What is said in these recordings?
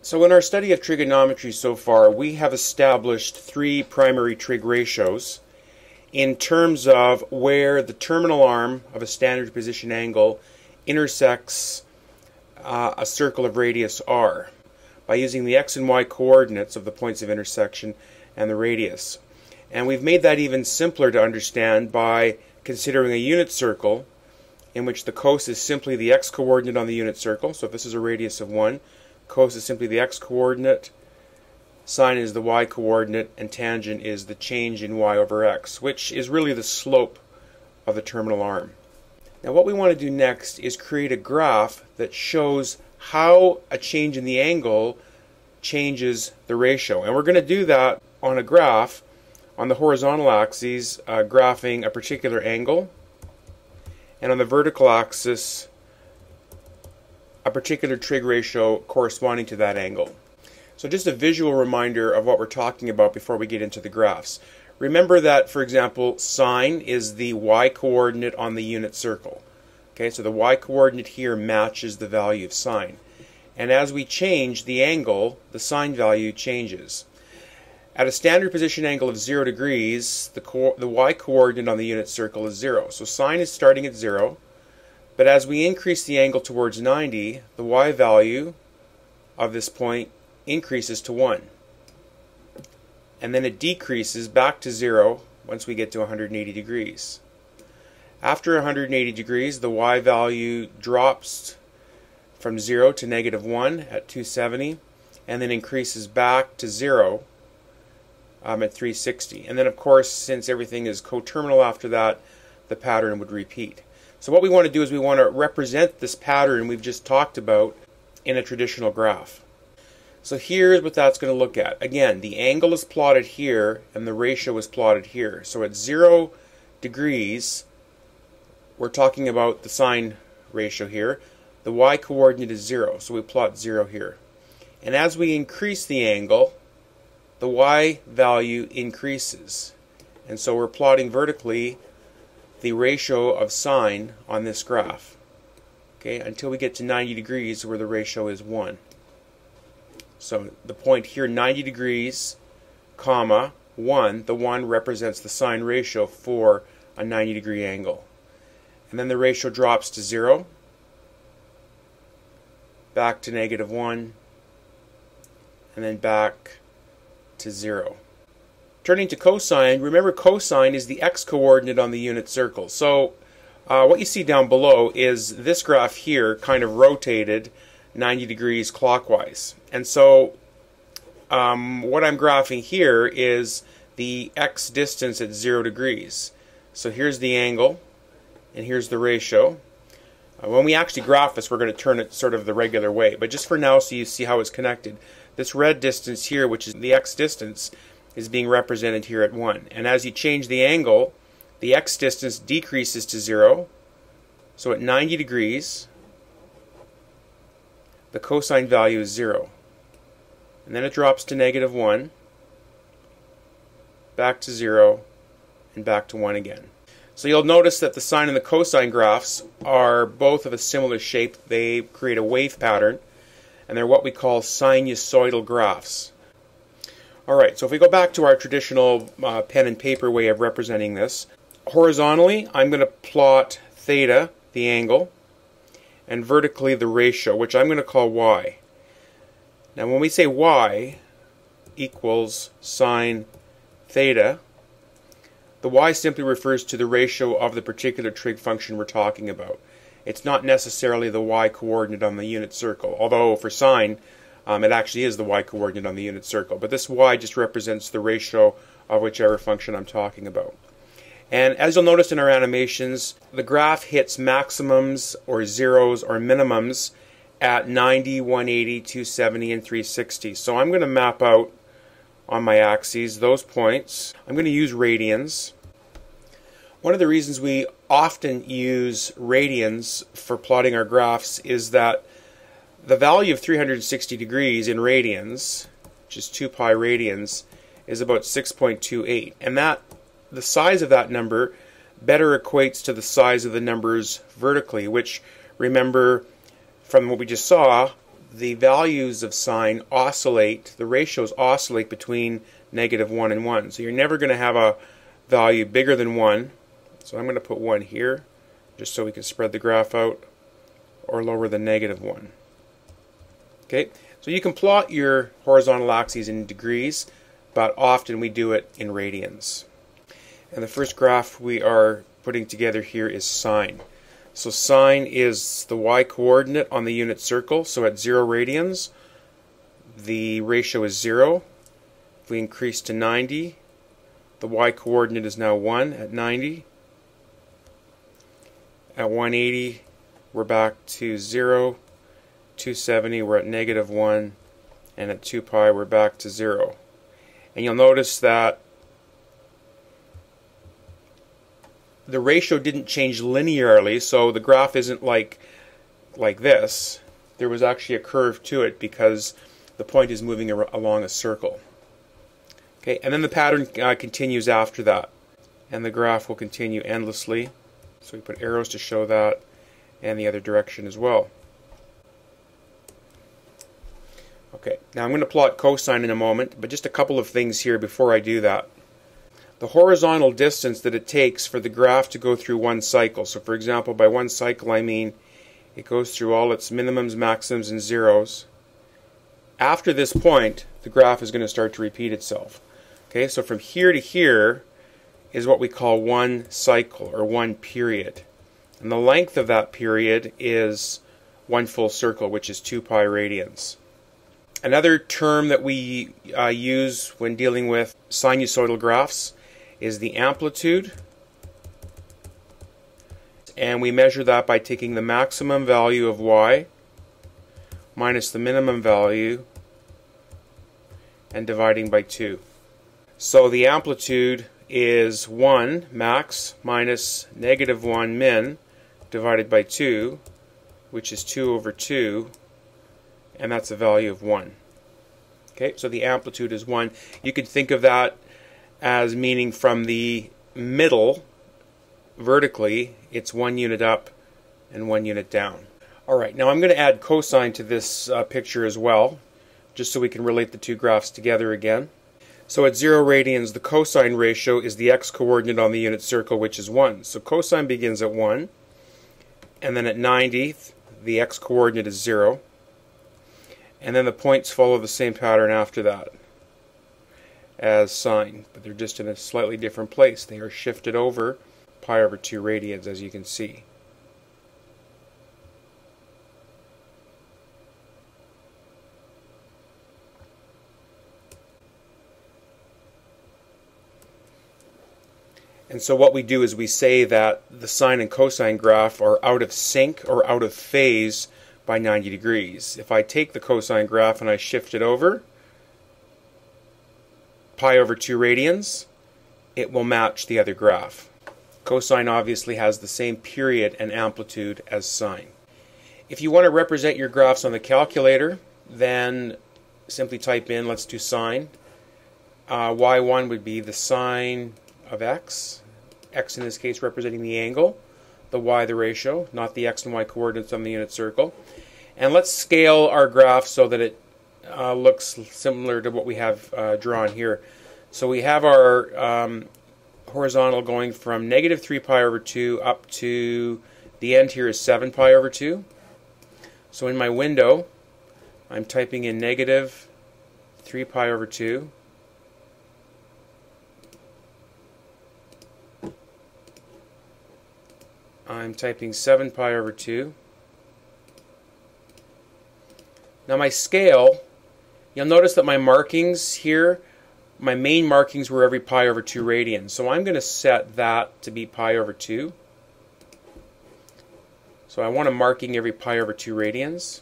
So in our study of trigonometry so far, we have established three primary trig ratios in terms of where the terminal arm of a standard position angle intersects a circle of radius r by using the x and y coordinates of the points of intersection and the radius. And we've made that even simpler to understand by considering a unit circle in which the cos is simply the x coordinate on the unit circle. So if this is a radius of 1, cos is simply the x coordinate, sine is the y coordinate, and tangent is the change in y over x, which is really the slope of the terminal arm. Now what we want to do next is create a graph that shows how a change in the angle changes the ratio. And we're going to do that on a graph on the horizontal axis, graphing a particular angle, and on the vertical axis a particular trig ratio corresponding to that angle. So just a visual reminder of what we're talking about before we get into the graphs. Remember that, for example, sine is the y coordinate on the unit circle. Okay, so the y coordinate here matches the value of sine. And as we change the angle, the sine value changes. At a standard position angle of 0 degrees, the y coordinate on the unit circle is 0. So sine is starting at 0. But as we increase the angle towards 90, the y value of this point increases to 1. And then it decreases back to 0 once we get to 180 degrees. After 180 degrees, the y value drops from 0 to -1 at 270, and then increases back to 0 at 360. And then, of course, since everything is coterminal after that, the pattern would repeat. So what we want to do is we want to represent this pattern we've just talked about in a traditional graph. So here's what that's going to look at. Again, the angle is plotted here and the ratio is plotted here. So at 0 degrees, we're talking about the sine ratio here. The y coordinate is 0, so we plot 0 here. And as we increase the angle, the y value increases. And so we're plotting vertically the ratio of sine on this graph, okay, until we get to 90 degrees where the ratio is 1. So the point here, 90 degrees, comma, 1, the 1 represents the sine ratio for a 90 degree angle. And then the ratio drops to 0, back to -1, and then back to 0. Turning to cosine, remember cosine is the x coordinate on the unit circle. So what you see down below is this graph here kind of rotated 90 degrees clockwise. And so what I'm graphing here is the x distance at 0 degrees. So here's the angle and here's the ratio. When we actually graph this, we're going to turn it sort of the regular way. But just for now, so you see how it's connected, this red distance here, which is the x distance, is being represented here at 1. And as you change the angle, the x distance decreases to 0. So at 90 degrees, the cosine value is 0. And then it drops to -1, back to 0, and back to 1 again. So you'll notice that the sine and the cosine graphs are both of a similar shape. They create a wave pattern, and they're what we call sinusoidal graphs. Alright, so if we go back to our traditional pen and paper way of representing this, horizontally I'm going to plot theta, the angle, and vertically the ratio, which I'm going to call y. Now when we say y equals sine theta, the y simply refers to the ratio of the particular trig function we're talking about. It's not necessarily the y coordinate on the unit circle, although for sine it actually is the y coordinate on the unit circle. But this y just represents the ratio of whichever function I'm talking about. And as you'll notice in our animations, the graph hits maximums or zeros or minimums at 90, 180, 270, and 360. So I'm going to map out on my axes those points. I'm going to use radians. One of the reasons we often use radians for plotting our graphs is that the value of 360 degrees in radians, which is 2 pi radians, is about 6.28. And the size of that number better equates to the size of the numbers vertically, which, remember from what we just saw, the values of sine oscillate, the ratios oscillate between -1 and 1. So you're never going to have a value bigger than 1. So I'm going to put 1 here, just so we can spread the graph out, or lower than -1. Okay, so you can plot your horizontal axes in degrees, but often we do it in radians. And the first graph we are putting together here is sine. So sine is the y-coordinate on the unit circle, so at 0 radians, the ratio is 0. If we increase to 90, the y-coordinate is now 1 at 90. At 180, we're back to 0. 270, we're at -1. And at 2 pi, we're back to 0. And you'll notice that the ratio didn't change linearly, so the graph isn't like this. There was actually a curve to it because the point is moving along a circle. Okay, and then the pattern continues after that, and the graph will continue endlessly. So we put arrows to show that, and the other direction as well. Okay, now I'm going to plot cosine in a moment, but just a couple of things here before I do that. The horizontal distance that it takes for the graph to go through one cycle. So for example, by one cycle I mean it goes through all its minimums, maximums, and zeros. After this point, the graph is going to start to repeat itself. Okay, so from here to here is what we call one cycle, or one period. And the length of that period is one full circle, which is 2 pi radians. Another term that we use when dealing with sinusoidal graphs is the amplitude, and we measure that by taking the maximum value of y minus the minimum value and dividing by 2. So the amplitude is 1 max minus -1 min divided by 2, which is 2 over 2, and that's a value of 1. Okay, so the amplitude is 1. You could think of that as meaning from the middle, vertically, it's 1 unit up and 1 unit down. Alright, now I'm going to add cosine to this picture as well, just so we can relate the two graphs together again. So at 0 radians, the cosine ratio is the x-coordinate on the unit circle, which is 1. So cosine begins at 1, and then at 90, the x-coordinate is 0. And then the points follow the same pattern after that as sine, but they're just in a slightly different place. They are shifted over pi over 2 radians, as you can see. And so what we do is we say that the sine and cosine graph are out of sync or out of phase by 90 degrees. If I take the cosine graph and I shift it over pi over 2 radians, it will match the other graph. Cosine obviously has the same period and amplitude as sine. If you want to represent your graphs on the calculator, then simply type in, let's do sine. Y1 would be the sine of x, x in this case representing the angle, the y the ratio, not the x and y coordinates on the unit circle. And let's scale our graph so that it looks similar to what we have drawn here. So we have our horizontal going from -3 pi over 2 up to the end here is 7 pi over 2. So in my window, I'm typing in -3 pi over 2. I'm typing 7 pi over 2. Now my scale, you'll notice that my markings here, my main markings were every pi over 2 radians. So I'm going to set that to be pi over 2. So I want a marking every pi over 2 radians.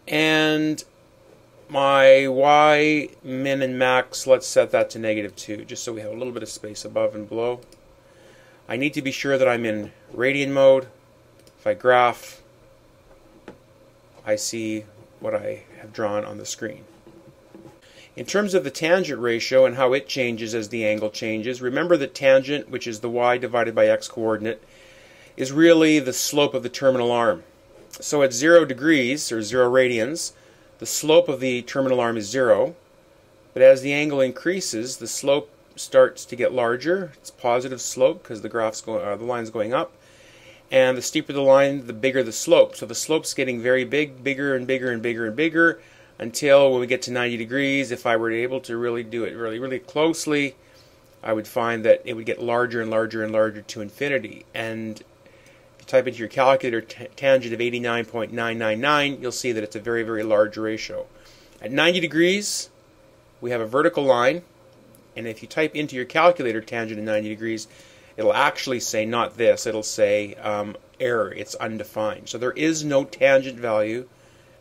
And my y min and max, let's set that to -2, just so we have a little bit of space above and below. I need to be sure that I'm in radian mode. If I graph, I see what I have drawn on the screen. In terms of the tangent ratio and how it changes as the angle changes, remember that tangent, which is the y divided by x coordinate, is really the slope of the terminal arm. So at 0 degrees, or 0 radians, the slope of the terminal arm is 0. But as the angle increases, the slope starts to get larger. It's positive slope because the line's going up. And the steeper the line, the bigger the slope. So the slope's getting very big, bigger and bigger and bigger and bigger, until when we get to 90 degrees, if I were able to really do it really closely, I would find that it would get larger and larger and larger to infinity. And if you type into your calculator tangent of 89.999, you'll see that it's a very large ratio. At 90 degrees, we have a vertical line, and if you type into your calculator tangent of 90 degrees, it'll actually say not this, it'll say error, it's undefined. So there is no tangent value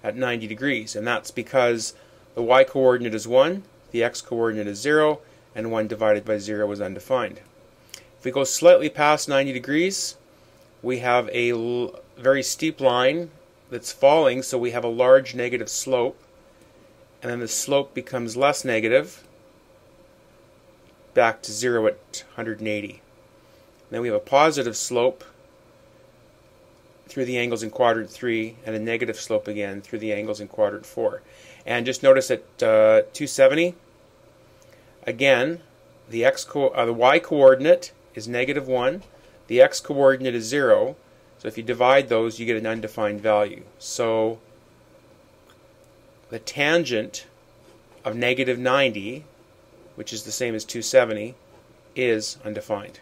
at 90 degrees, and that's because the y-coordinate is 1, the x-coordinate is 0, and 1 divided by 0 is undefined. If we go slightly past 90 degrees, we have a very steep line that's falling, so we have a large negative slope, and then the slope becomes less negative, back to 0 at 180. Then we have a positive slope through the angles in quadrant 3, and a negative slope again through the angles in quadrant 4. And just notice at 270, again, the y-coordinate is negative 1, the x-coordinate is 0, so if you divide those, you get an undefined value. So the tangent of negative 90, which is the same as 270, is undefined.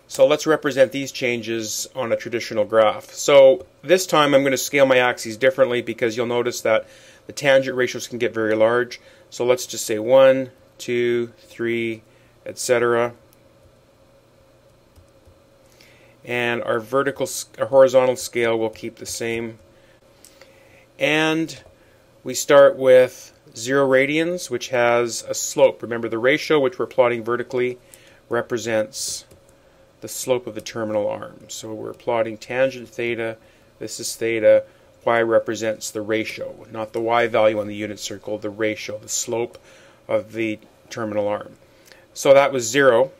So let's represent these changes on a traditional graph. So this time I'm going to scale my axes differently, because you'll notice that the tangent ratios can get very large. So let's just say 1, 2, 3, etc. And our horizontal scale will keep the same. And we start with 0 radians, which has a slope. Remember, the ratio which we're plotting vertically represents the slope of the terminal arm. So we're plotting tangent theta, this is theta, y represents the ratio, not the y value on the unit circle, the ratio, the slope of the terminal arm. So that was 0.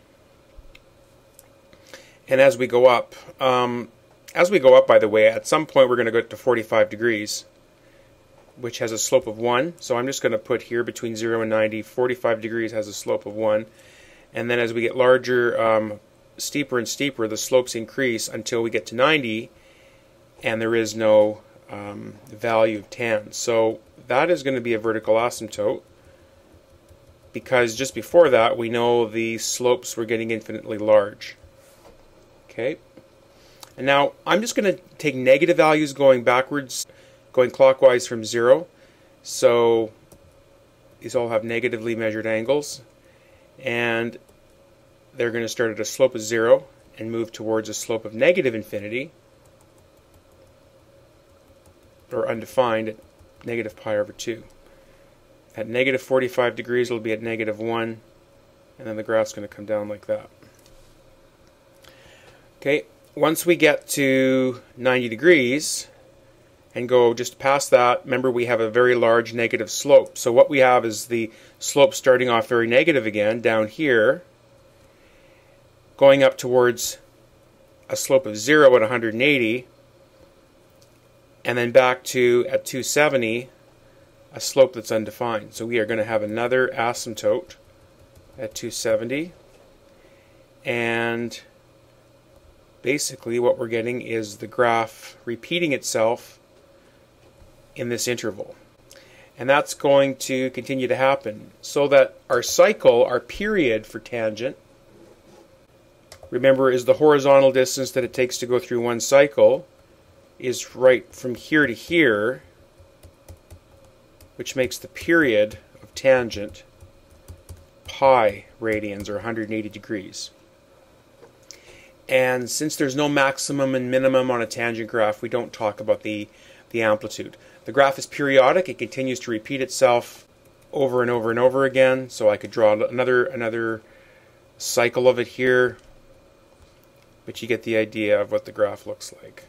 And as we go up, by the way, at some point we're going to go to 45 degrees, which has a slope of 1. So I'm just going to put here between 0 and 90, 45 degrees has a slope of 1. And then as we get larger, steeper and steeper, the slopes increase until we get to 90, and there is no value of tan. So that is going to be a vertical asymptote, because just before that we know the slopes were getting infinitely large. Okay, and now I'm just going to take negative values going backwards, going clockwise from 0. So these all have negatively measured angles, and they're going to start at a slope of 0 and move towards a slope of negative infinity, or undefined, at negative pi over 2. At negative 45 degrees it'll be at negative 1, and then the graph's going to come down like that. Okay, once we get to 90 degrees and go just past that, remember we have a very large negative slope. So what we have is the slope starting off very negative again down here, going up towards a slope of 0 at 180, and then back to, at 270, a slope that's undefined. So we are going to have another asymptote at 270, and basically what we're getting is the graph repeating itself in this interval. And that's going to continue to happen, so that our cycle, our period for tangent, remember, is the horizontal distance that it takes to go through one cycle, is right from here to here, which makes the period of tangent pi radians, or 180 degrees. And since there's no maximum and minimum on a tangent graph, we don't talk about the amplitude. The graph is periodic. It continues to repeat itself over and over and over again. So I could draw another cycle of it here, but you get the idea of what the graph looks like.